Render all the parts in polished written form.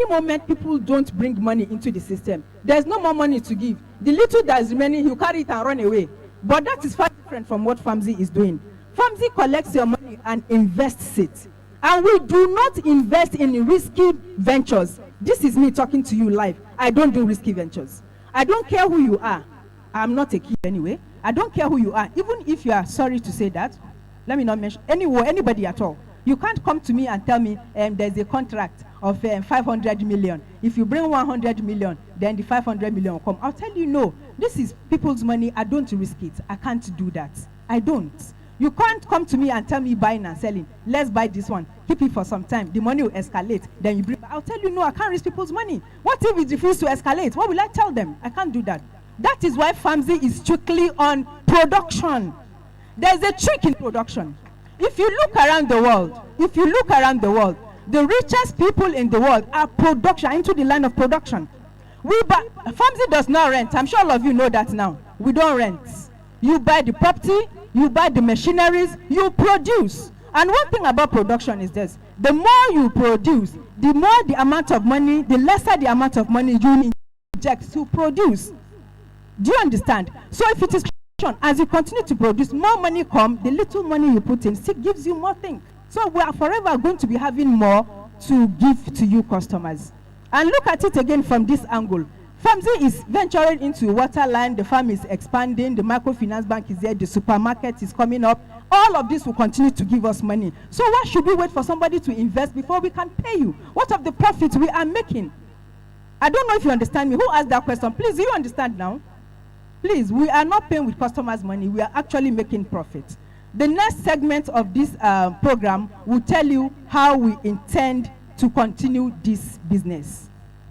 moment people don't bring money into the system, there's no more money to give. The little that is remaining, you carry it and run away. But that is far different from what Famzhi is doing. Famzhi collects your money and invests it. And we do not invest in risky ventures. This is me talking to you live. I don't do risky ventures. I don't care who you are. I'm not a kid anyway. I don't care who you are. Even if you are sorry to say that, let me not mention anybody at all. You can't come to me and tell me there's a contract of 500 million. If you bring 100 million, then the 500 million will come. I'll tell you, no, this is people's money. I don't risk it. I can't do that. I don't. You can't come to me and tell me buying and selling. Let's buy this one. Keep it for some time. The money will escalate. Then you bring. I'll tell you, no, I can't risk people's money. What if it refuses to escalate? What will I tell them? I can't do that. That is why Famzhi is strictly on production. There's a trick in production. If you look around the world, the richest people in the world are into the line of production. Famzhi does not rent. I'm sure all of you know that now. We don't rent. You buy the property, you buy the machineries, you produce. And one thing about production is this: the more you produce, the more the amount of money, the lesser the amount of money you inject to produce. Do you understand? So if it is as you continue to produce, more money comes, the little money you put in still gives you more things. So we are forever going to be having more to give to you customers. And look at it again from this angle. Famzhi is venturing into water line, the farm is expanding, the microfinance bank is there, the supermarket is coming up. All of this will continue to give us money. So why should we wait for somebody to invest before we can pay you? What of the profits we are making? I don't know if you understand me. Who asked that question? Please, do you understand now? Please, we are not paying with customers' money. We are actually making profit. The next segment of this program will tell you how we intend to continue this business.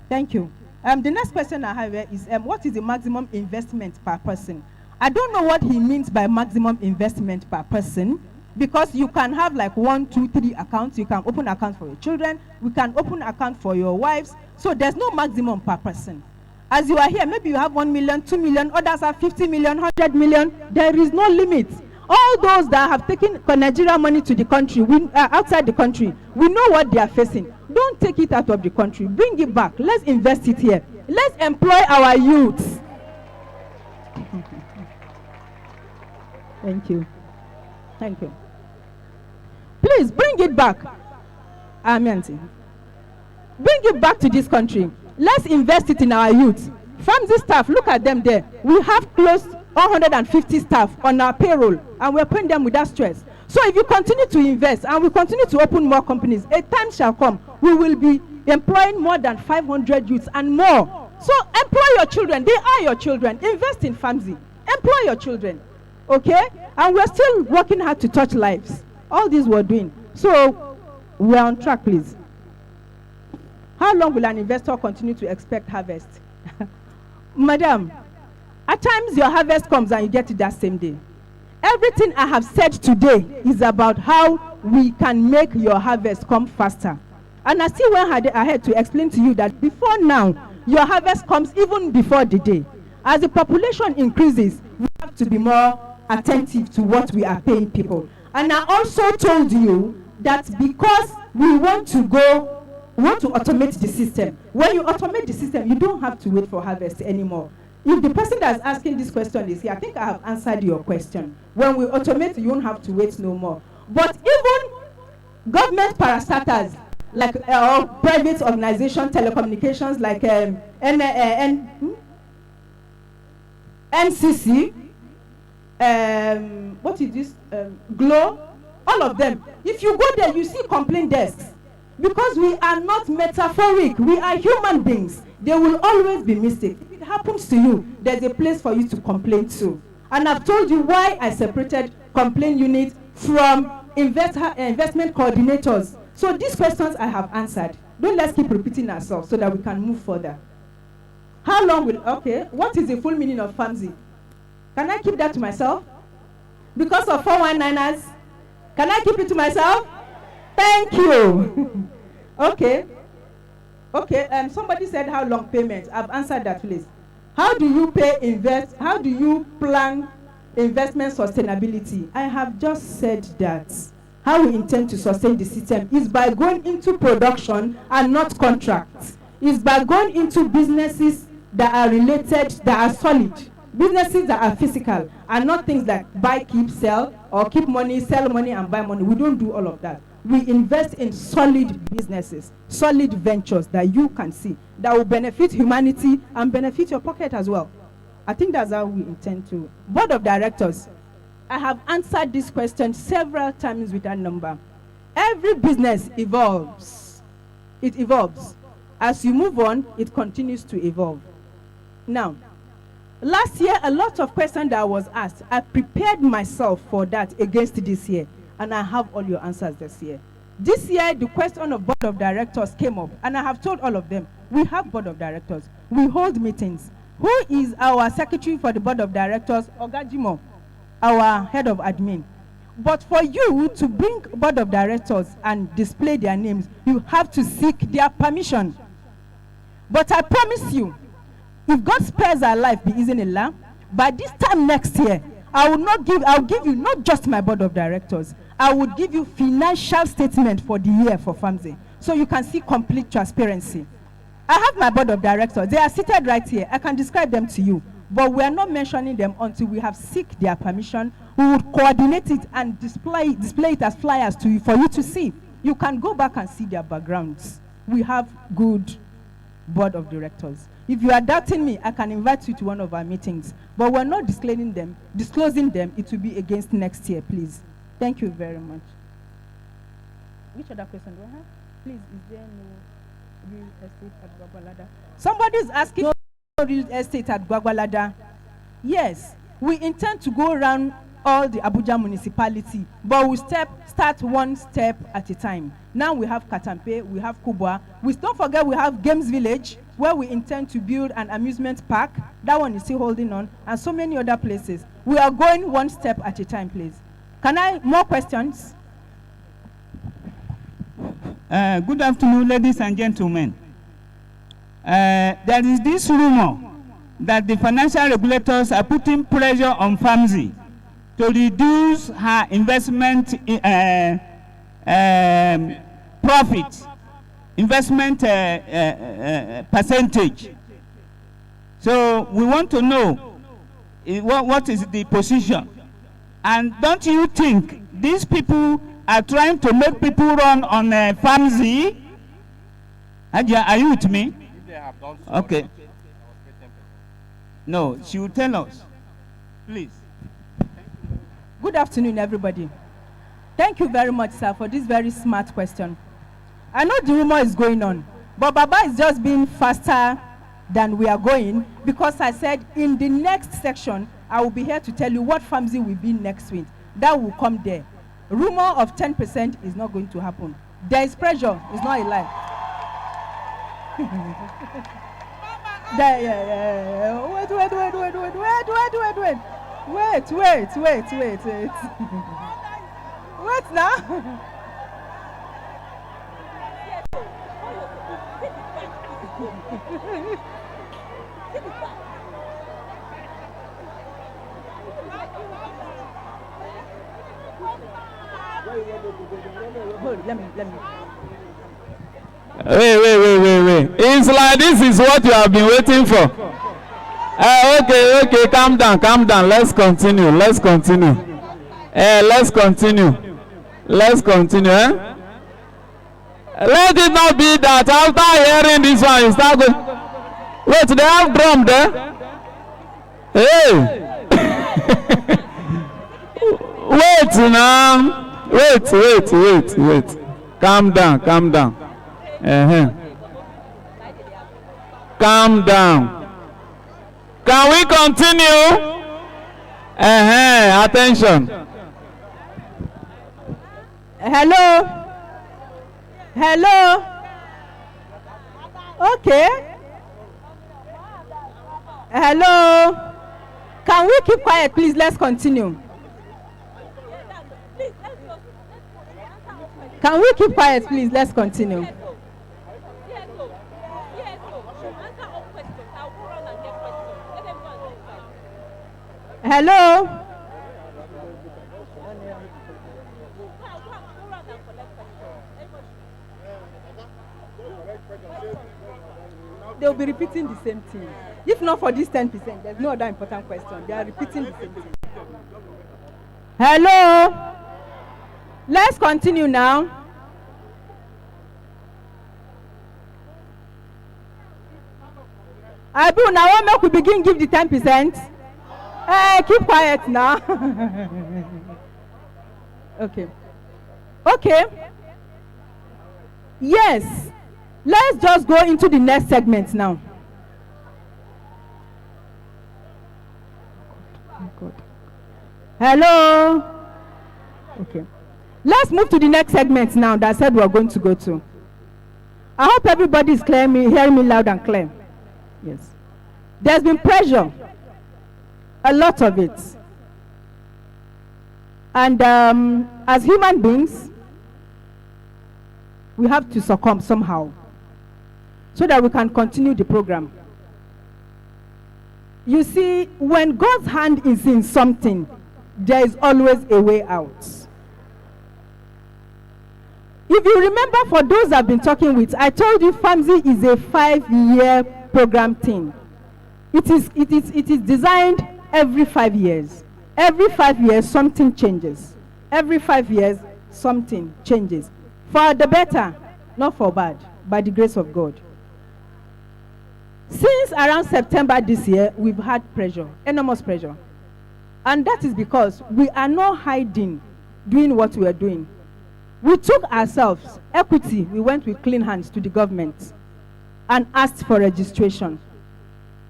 Thank you. The next question I have here is, what is the maximum investment per person? I don't know what he means by maximum investment per person, because you can have like 1, 2, 3 accounts. You can open accounts for your children. We can open account for your wives. So there's no maximum per person. As you are here, maybe you have 1 million, 2 million, others have 50 million, 100 million. There is no limit. All those that have taken Nigeria money to the country, outside the country, we know what they are facing. Don't take it out of the country. Bring it back. Let's invest it here. Let's employ our youths. Thank you. Thank you. Please bring it back. Amen. Bring it back to this country. Let's invest it in our youth. Famzhi staff, look at them there. We have close 150 staff on our payroll, and we're paying them without stress. So if you continue to invest and we continue to open more companies, a time shall come, we will be employing more than 500 youths and more. So employ your children. They are your children. Invest in Famzhi. Employ your children. Okay? And we're still working hard to touch lives. All this we're doing. So we're on track, please. How long will an investor continue to expect harvest? Madam, at times your harvest comes and you get it that same day. Everything I have said today is about how we can make your harvest come faster. And I still went ahead to explain to you that before now, your harvest comes even before the day. As the population increases, we have to be more attentive to what we are paying people. And I also told you that because we want to automate the system. When you automate the system, you don't have to wait for harvest anymore. If the person that's asking this question is here, I think I have answered your question. When we automate, you don't have to wait no more. But even government parastatals, like private organization, telecommunications, like NCC, what is this? Glow, all of them. If you go there, you see complaint desks. Because we are not metaphoric, we are human beings. There will always be mistakes. If it happens to you, there's a place for you to complain to. And I've told you why I separated complaint unit from investment coordinators. So these questions I have answered. Don't let's keep repeating ourselves so that we can move further. How long will, okay, what is the full meaning of Famzhi? Can I keep that to myself? Because of 419ers? Can I keep it to myself? Thank you. Okay. Somebody said how long payment. I've answered that, please. How do you how do you plan investment sustainability? I have just said that. How we intend to sustain the system is by going into production and not contracts. is by going into businesses that are related, that are solid, businesses that are physical, and not things like buy, keep, sell, or keep money, sell money, and buy money. We don't do all of that. We invest in solid businesses, solid ventures that you can see, that will benefit humanity and benefit your pocket as well. I think that's how we intend to. Board of directors. I have answered this question several times with that number. Every business evolves. It evolves. As you move on, it continues to evolve. Now, last year, a lot of questions that was asked, I prepared myself for that against this year, and I have all your answers this year. This year, the question of board of directors came up, and I have told all of them, we have board of directors. We hold meetings. Who is our secretary for the board of directors? Ogajimo, our head of admin. But for you to bring board of directors and display their names, you have to seek their permission. But I promise you, if God spares our life, be easy in Allah, by this time next year, I'll give you not just my board of directors, I would give you financial statement for the year for Famzhi, so you can see complete transparency. I have my board of directors. They are seated right here. I can describe them to you, but we are not mentioning them until we have seek their permission. We would coordinate it and display it as flyers to you for you to see. You can go back and see their backgrounds. We have good board of directors. If you are doubting me, I can invite you to one of our meetings, but we're not disclosing them. It will be against next year, please. Thank you very much. Which other question do I have? Please, is there no real estate at Gwagwalada? Somebody is asking no real estate at Gwagwalada. Yes, we intend to go around all the Abuja municipality, but we start one step at a time. Now we have Katampe, we have Kubwa. Don't forget we have Games Village, where we intend to build an amusement park. That one is still holding on, and so many other places. We are going one step at a time, please. More questions? Good afternoon, ladies and gentlemen. There is this rumor that the financial regulators are putting pressure on Famzhi to reduce her investment profit, investment percentage. So we want to know what is the position. And don't you think these people are trying to make people run on Famzhi? Are you with me? If they have done so, okay. No, she will tell us. Please. Good afternoon, everybody. Thank you very much, sir, for this very smart question. I know the rumor is going on, but Baba is just being faster than we are going, because I said in the next section, I will be here to tell you what Famzhi will be next week. That will come there. Rumor of 10% is not going to happen. There is pressure. It's not a lie. Wait. Wait now. Let me. Wait. It's like this is what you have been waiting for. Okay, calm down. Let's continue. Let's continue. Let it not be that after hearing this one, you start going. Wait, they have drum there. Hey. Wait now. Wait. Calm down. Calm down. Can we continue? Attention. Hello. Okay. Hello. Can we keep quiet, please? Let's continue. Can we keep quiet, please? Let's continue. Hello. they'll be repeating the same thing. If not for this 10%, there's no other important question. They are repeating the same thing. Hello? Let's continue now. Abu, now what make we begin give the 10%? Hey, keep quiet now. Okay. Okay. Yes. Let's just go into the next segment now. Hello? Okay. Let's move to the next segment now that I said we are going to go to. I hope everybody is hearing me loud and clear. Yes. There's been pressure. A lot of it. And as human beings, we have to succumb somehow so that we can continue the program. You see, when God's hand is in something, there is always a way out. If you remember, for those I've been talking with, I told you Famzhi is a 5-year program thing. It is designed every 5 years. Every 5 years, something changes. Every 5 years, something changes. For the better, not for bad, by the grace of God. Since around September this year, we've had pressure, enormous pressure. And that is because we are not hiding, doing what we are doing. We took ourselves, equity, we went with clean hands to the government and asked for registration.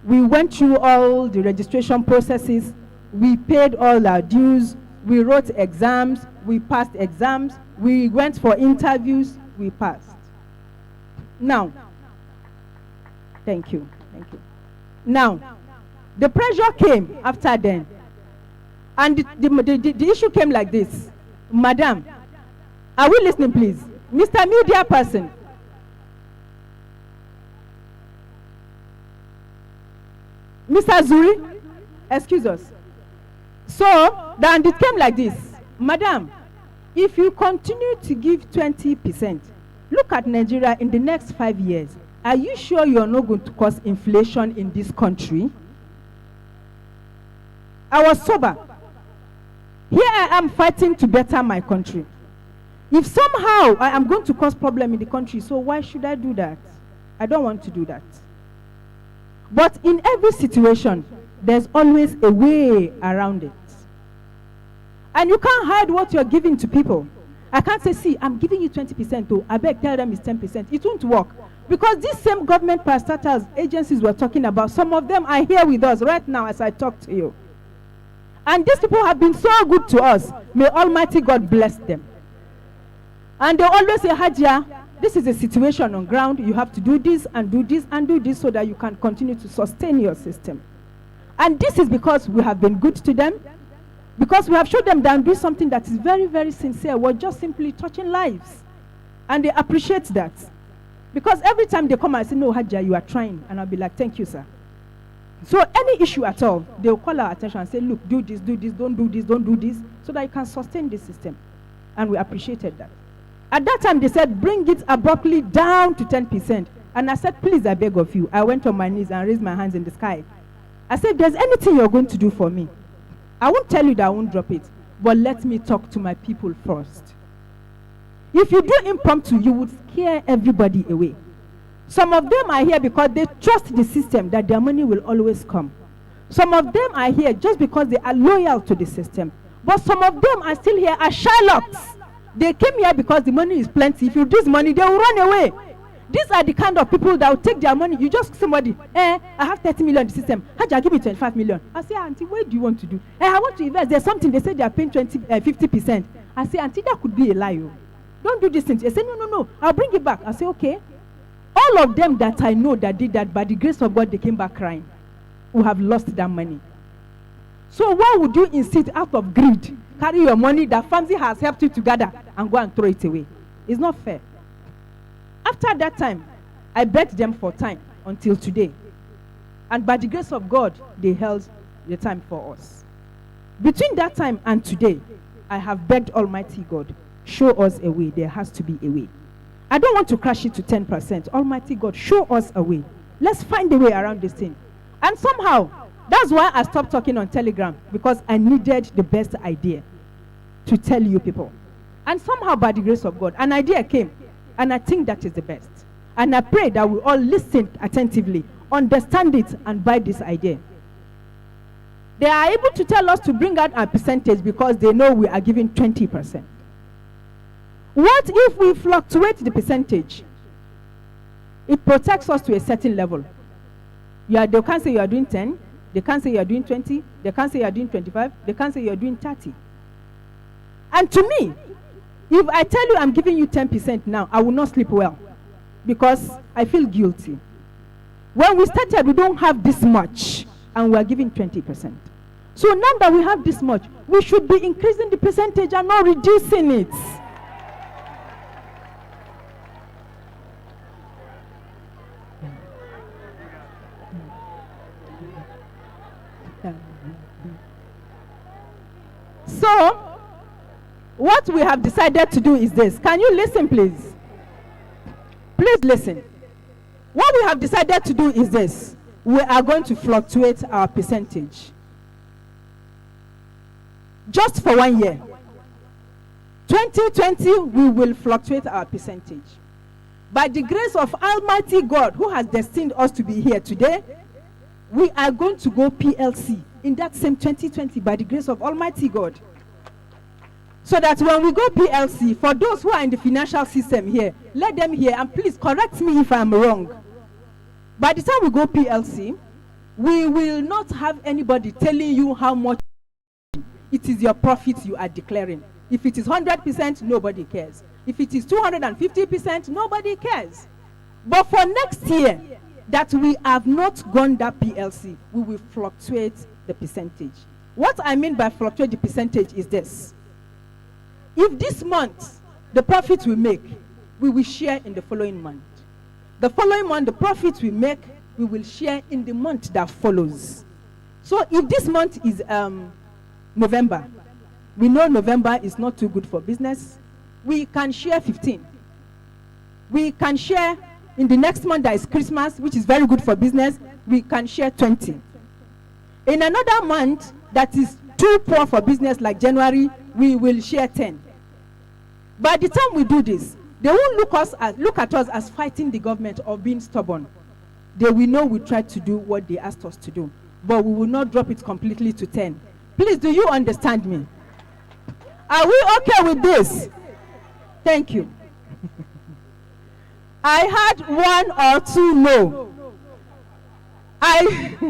We went through all the registration processes. We paid all our dues. We wrote exams. We passed exams. We went for interviews. We passed. Now, thank you. Thank you. Now, the pressure came after then. And the issue came like this. Madam, are we listening, please? Mr. Media person. Mr. Zuri, excuse us. So, then it came like this. Madam, if you continue to give 20%, look at Nigeria in the next 5 years. Are you sure you are not going to cause inflation in this country? I was sober. Here I am fighting to better my country. If somehow I am going to cause problem in the country, so why should I do that? I don't want to do that. But in every situation, there's always a way around it. And you can't hide what you're giving to people. I can't say, see, I'm giving you 20%, though. I beg, tell them it's 10%. It won't work. Because these same government parastatals, agencies we're talking about, some of them are here with us right now as I talk to you. And these people have been so good to us. May Almighty God bless them. And they always say, Hajia, this is a situation on ground. You have to do this and do this and do this so that you can continue to sustain your system. And this is because we have been good to them. Because we have showed them that do something that is very, very sincere. We're just simply touching lives. And they appreciate that. Because every time they come and say, no, Hajia, you are trying. And I'll be like, thank you, sir. So any issue at all, they'll call our attention and say, look, do this, don't do this, don't do this, so that you can sustain the system. And we appreciated that. At that time, they said, bring it abruptly down to 10%. And I said, please, I beg of you. I went on my knees and raised my hands in the sky. I said, if there's anything you're going to do for me, I won't tell you that I won't drop it, but let me talk to my people first. If you do impromptu, you would scare everybody away. Some of them are here because they trust the system that their money will always come. Some of them are here just because they are loyal to the system. But some of them are still here as Sherlocks. They came here because the money is plenty. If you do this money, they will run away. These are the kind of people that will take their money. You just somebody, I have 30 million in the system. Hajia, give me 25 million. I say, auntie, what do you want to do? I want to invest. There's something. They say they are paying 50%. I say, auntie, that could be a lie. Don't do this thing. They say, no, I'll bring it back. I say, okay. All of them that I know that did that, by the grace of God, they came back crying, who have lost their money. So why would you insist out of greed, carry your money that Famzhi has helped you to gather and go and throw it away? It's not fair. After that time, I begged them for time until today. And by the grace of God, they held the time for us. Between that time and today, I have begged Almighty God, show us a way. There has to be a way. I don't want to crash it to 10%. Almighty God, show us a way. Let's find a way around this thing. And somehow, that's why I stopped talking on Telegram, because I needed the best idea to tell you people. And somehow, by the grace of God, an idea came. And I think that is the best. And I pray that we all listen attentively, understand it, and buy this idea. They are able to tell us to bring out our percentage because they know we are giving 20%. What if we fluctuate the percentage? It protects us to a certain level. They can't say you are doing 10, they can't say you are doing 20, they can't say you are doing 25, they can't say you are doing 30. And to me, if I tell you I'm giving you 10% now, I will not sleep well because I feel guilty. When we started, we don't have this much and we are giving 20%. So now that we have this much, we should be increasing the percentage and not reducing it. So, what we have decided to do is this. Can you listen, please? Please listen. What we have decided to do is this. We are going to fluctuate our percentage. Just for 1 year. 2020, we will fluctuate our percentage. By the grace of Almighty God, who has destined us to be here today, we are going to go PLC in that same 2020 by the grace of Almighty God. So that when we go PLC, for those who are in the financial system here, let them hear, and please correct me if I'm wrong. By the time we go PLC, we will not have anybody telling you how much it is your profit you are declaring. If it is 100%, nobody cares. If it is 250%, nobody cares. But for next year, that we have not gone that PLC, we will fluctuate the percentage. What I mean by fluctuate the percentage is this. If this month, the profit we make, we will share in the following month. The following month, the profit we make, we will share in the month that follows. So if this month is November, we know November is not too good for business, we can share 15. We can share in the next month that is Christmas, which is very good for business, we can share 20. In another month that is too poor for business like January, we will share 10. By the time we do this, they won't look at us as fighting the government or being stubborn. They will know we tried to do what they asked us to do, but we will not drop it completely to 10. Please, do you understand me? Are we okay with this? Thank you. I had one or two no. I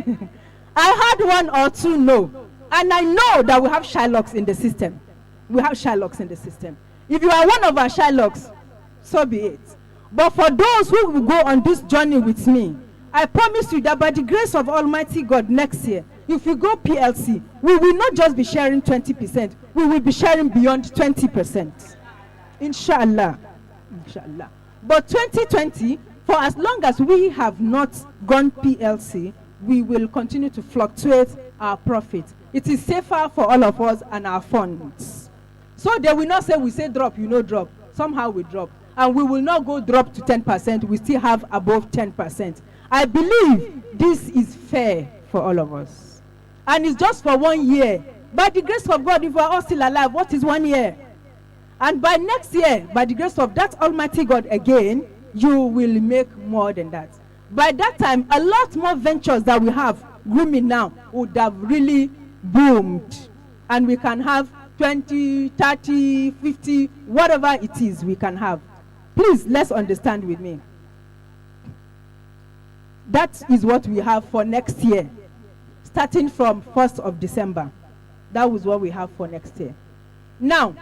had one or two no. And I know that we have Shylocks in the system. We have Shylocks in the system. If you are one of our Shylocks, so be it. But for those who will go on this journey with me, I promise you that by the grace of Almighty God next year, if we go PLC, we will not just be sharing 20%, we will be sharing beyond 20%. Inshallah. Inshallah. But 2020, for as long as we have not gone PLC, we will continue to fluctuate our profit. It is safer for all of us and our funds. So they will not say, we say drop, you know drop. Somehow we drop. And we will not go drop to 10%, we still have above 10%. I believe this is fair for all of us. And it's just for 1 year. By the grace of God, if we are all still alive, what is 1 year? And by next year, by the grace of that Almighty God again, you will make more than that. By that time, a lot more ventures that we have grooming now would have really boomed. And we can have 20, 30, 50, whatever it is we can have. Please, let's understand with me. That is what we have for next year. Starting from 1st of December. That was what we have for next year. Now,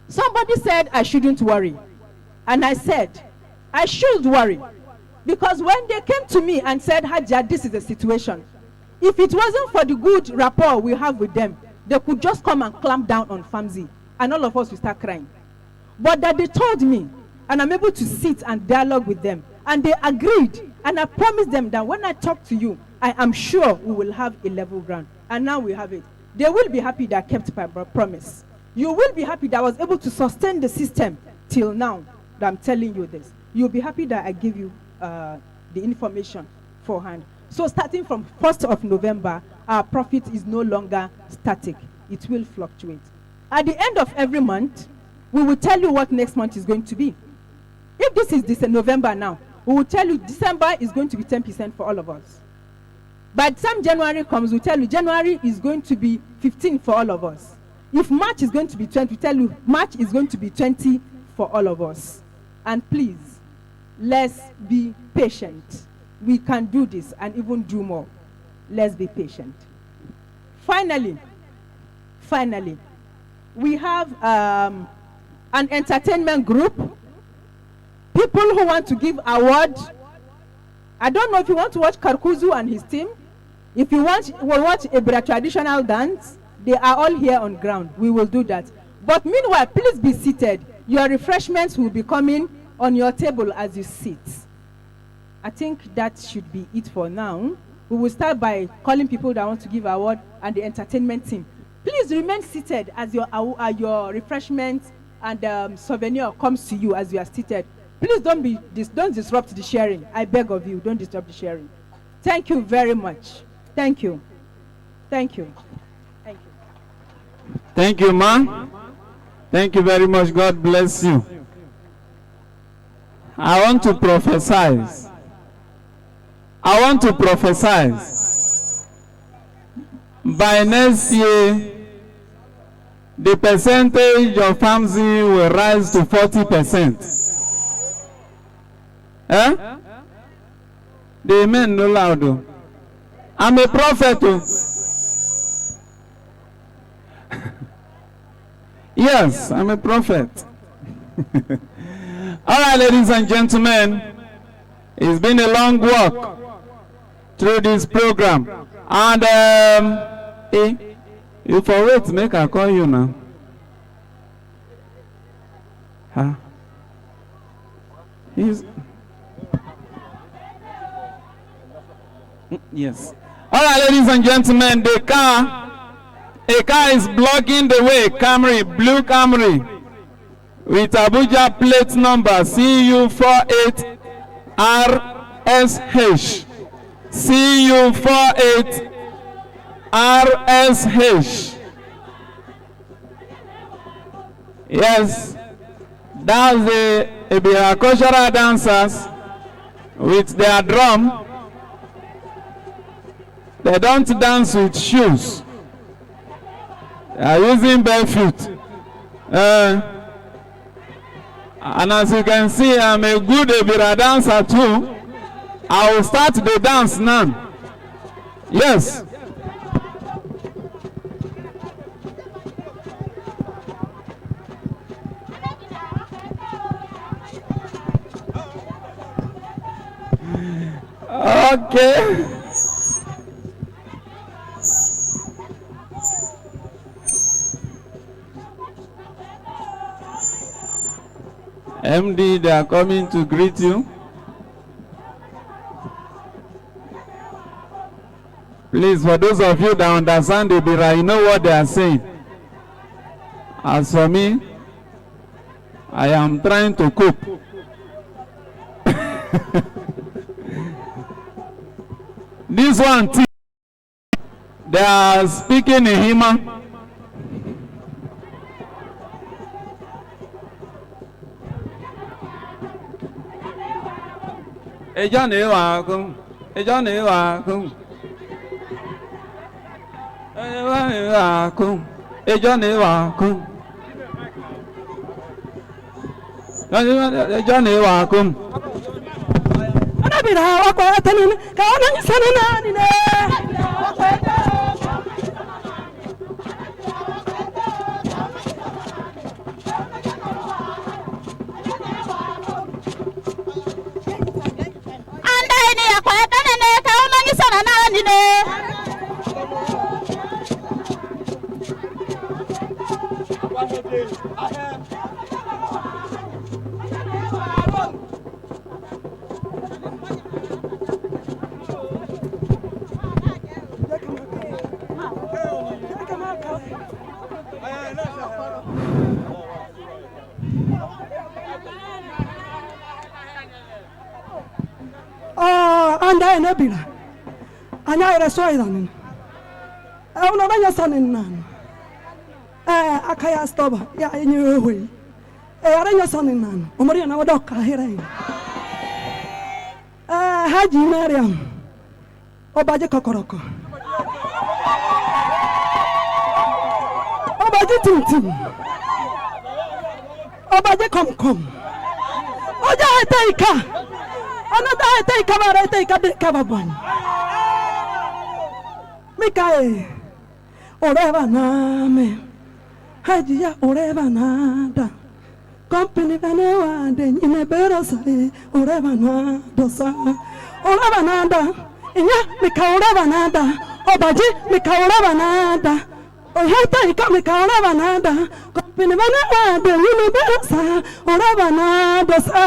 somebody said I shouldn't worry. And I said, I should worry. Because when they came to me and said, Hajia, this is the situation. If it wasn't for the good rapport we have with them, they could just come and clamp down on Famzhi. And all of us will start crying. But that they told me, and I'm able to sit and dialogue with them. And they agreed. And I promised them that when I talk to you, I am sure we will have a level ground. And now we have it. They will be happy that I kept my promise. You will be happy that I was able to sustain the system till now that I'm telling you this. You'll be happy that I give you the information forehand. So starting from 1st of November, our profit is no longer static. It will fluctuate. At the end of every month, we will tell you what next month is going to be. If this is November now, we will tell you December is going to be 10% for all of us. By the time January comes, we'll tell you January is going to be 15 for all of us. If March is going to be 20, we tell you March is going to be 20 for all of us. And please, let's be patient. We can do this and even do more. Let's be patient. Finally, we have an entertainment group. People who want to give awards. I don't know if you want to watch Karkuzu and his team. If you want to watch a traditional dance, they are all here on ground. We will do that. But meanwhile, please be seated. Your refreshments will be coming on your table as you sit. I think that should be it for now. We will start by calling people that want to give award and the entertainment team. Please remain seated as your refreshments and souvenir comes to you as you are seated. Please don't disrupt the sharing. I beg of you, don't disrupt the sharing. Thank you very much. Thank you. Thank you. Thank you. Thank you, ma. Thank you very much. God bless you. I want to prophesy. By next year, the percentage of Famzhi will rise to 40%. Eh? The amen no loud. I'm a prophet. Yes, I'm a prophet. All right, ladies and gentlemen, it's been a long walk through this program. And you for wait, make I call you now. Huh? Yes. All right, ladies and gentlemen, a car is blocking the way. Camry, blue Camry, with Abuja plate number CU48RSH. CU48RSH. Yes, that's the Ibira cultural dancers with their drum. They don't dance with shoes. They are using barefoot. And as you can see, I'm a good Ibira dancer too. I will start the dance now. Yes. Okay. MD, they are coming to greet you. Please, for those of you that understand the Ibira, you know what they are saying. As for me, I am trying to cope. This one, they are speaking in Hima. Ejo ni wa kun. Ejo ni wa kun. Ejo ni wa kun. Ejo ni wa kun. Ejo ni wa kun. Anabira wa kwa tanun ka onan sanana ni ne. Anda ene bila. Anya ere soidan. Una banya sanin nan. Akaya stoba ya nyewe. Aranya sanin nan. Omori na wadoka hire. Haji Mariam. Obaje kokoroko. Obaje tintin. Obaje kom. Oja etaika. Another etaika bara etaika de kababwan. Mikae. Oreva name. Hajiya oreva nada. Company vanewa de nyine bero sai. Oreva nada sa. Oreva nada. Inya mika oreva nada. Obaje mika oreva nada. Oheta ika mika oreva nada. Company vanewa de nyine bero sa. Oreva nada sa.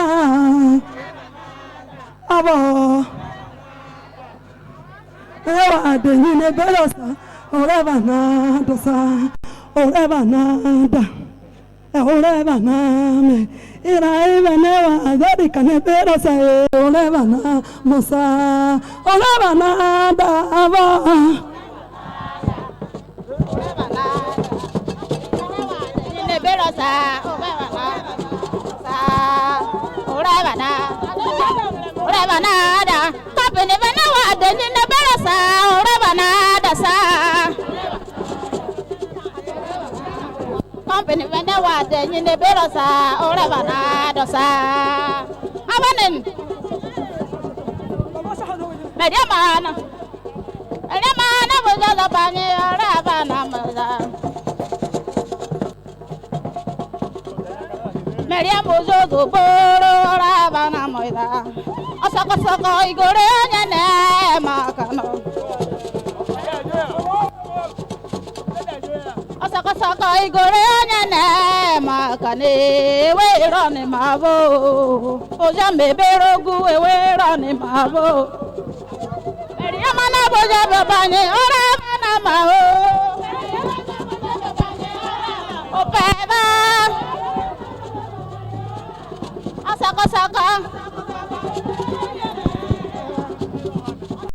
Abo. Ewa de nyine bero sa. Oreva nada sa. Oreva nada. Oreva name. Ira eva newa adari kane bero sa. Oreva na mosa. Oreva nada ava. Oreva nada. Nyine bero sa. Oreva nada. Oreva nada. Kapene vanewa de nyine bero sa. Oreva nada sa. Company vanewa de nyine bero sa. Oreva nada sa. Abanen. Mediamana boja la bani oreva na maza. Mediam bojo go boro oreva na moida. Osoko igore nyane makano. Osoko igore nyane makane we roni mavo. Oja meberogu we roni mavo. Mediamana boja babani oreva na maho. Opeva